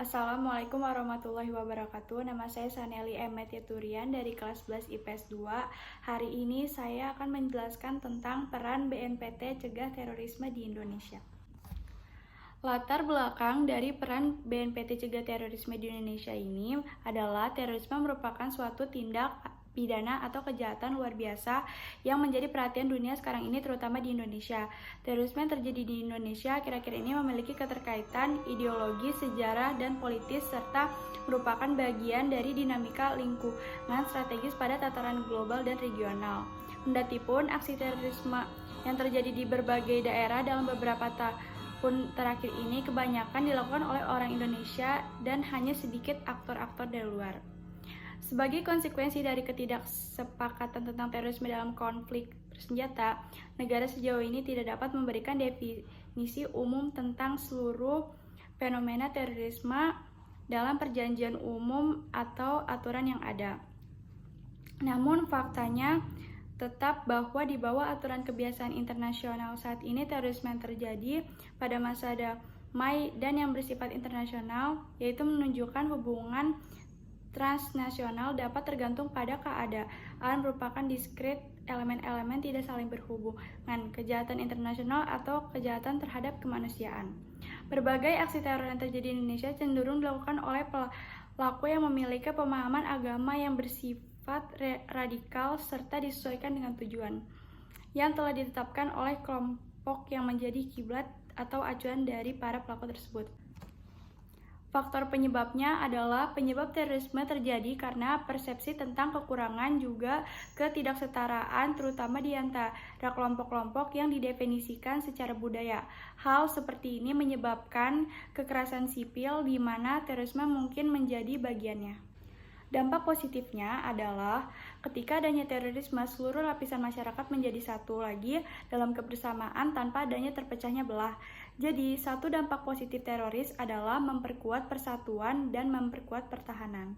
Assalamualaikum warahmatullahi wabarakatuh. Nama saya Saneli Turian dari kelas 11 IPS 2. Hari ini saya akan menjelaskan tentang peran BNPT cegah terorisme di Indonesia. Latar belakang dari peran BNPT cegah terorisme di Indonesia ini adalah terorisme merupakan suatu tindak pidana atau kejahatan luar biasa yang menjadi perhatian dunia sekarang ini, terutama di Indonesia. Terorisme yang terjadi di Indonesia akhir-akhir ini memiliki keterkaitan ideologi, sejarah, dan politis, serta merupakan bagian dari dinamika lingkungan strategis pada tataran global dan regional. Kendatipun aksi terorisme yang terjadi di berbagai daerah dalam beberapa tahun terakhir ini kebanyakan dilakukan oleh orang Indonesia dan hanya sedikit aktor-aktor dari luar. Sebagai konsekuensi dari ketidaksepakatan tentang terorisme dalam konflik bersenjata, negara sejauh ini tidak dapat memberikan definisi umum tentang seluruh fenomena terorisme dalam perjanjian umum atau aturan yang ada. Namun faktanya tetap bahwa di bawah aturan kebiasaan internasional saat ini terorisme yang terjadi pada masa damai dan yang bersifat internasional, yaitu menunjukkan hubungan transnasional dapat tergantung pada keadaan, merupakan diskrit elemen-elemen tidak saling berhubungan, kejahatan internasional atau kejahatan terhadap kemanusiaan. Berbagai aksi teror yang terjadi di Indonesia cenderung dilakukan oleh pelaku yang memiliki pemahaman agama yang bersifat radikal serta disesuaikan dengan tujuan yang telah ditetapkan oleh kelompok yang menjadi kiblat atau acuan dari para pelaku tersebut. Faktor penyebabnya adalah penyebab terorisme terjadi karena persepsi tentang kekurangan juga ketidaksetaraan, terutama di antara kelompok-kelompok yang didefinisikan secara budaya. Hal seperti ini menyebabkan kekerasan sipil di mana terorisme mungkin menjadi bagiannya. Dampak positifnya adalah ketika adanya terorisme, seluruh lapisan masyarakat menjadi satu lagi dalam kebersamaan tanpa adanya terpecahnya belah. Jadi, satu dampak positif teroris adalah memperkuat persatuan dan memperkuat pertahanan.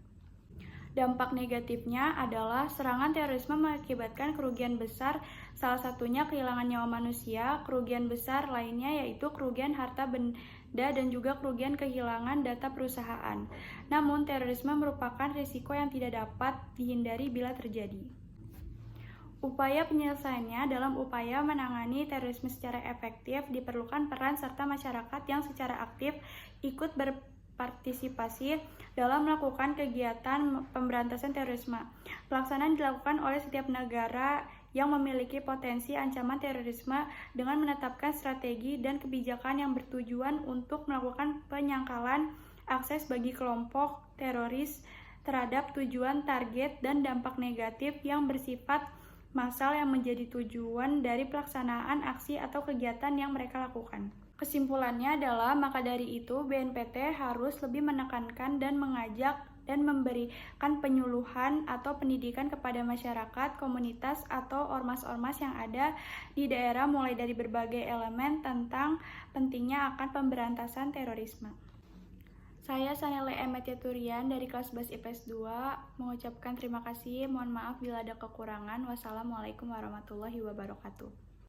Dampak negatifnya adalah serangan terorisme mengakibatkan kerugian besar, salah satunya kehilangan nyawa manusia, kerugian besar lainnya yaitu kerugian harta benda dan juga kerugian kehilangan data perusahaan. Namun, terorisme merupakan risiko yang tidak dapat dihindari bila terjadi. Upaya penyelesaiannya dalam upaya menangani terorisme secara efektif diperlukan peran serta masyarakat yang secara aktif ikut berpartisipasi dalam melakukan kegiatan pemberantasan terorisme. Pelaksanaan dilakukan oleh setiap negara yang memiliki potensi ancaman terorisme dengan menetapkan strategi dan kebijakan yang bertujuan untuk melakukan penyangkalan akses bagi kelompok teroris terhadap tujuan, target, dan dampak negatif yang bersifat massal yang menjadi tujuan dari pelaksanaan aksi atau kegiatan yang mereka lakukan. Kesimpulannya adalah, maka dari itu BNPT harus lebih menekankan dan mengajak dan memberikan penyuluhan atau pendidikan kepada masyarakat, komunitas, atau ormas-ormas yang ada di daerah mulai dari berbagai elemen tentang pentingnya akan pemberantasan terorisme. Saya Saneli Turian dari kelas 11 IPS 2 mengucapkan terima kasih. Mohon maaf bila ada kekurangan. Wassalamualaikum warahmatullahi wabarakatuh.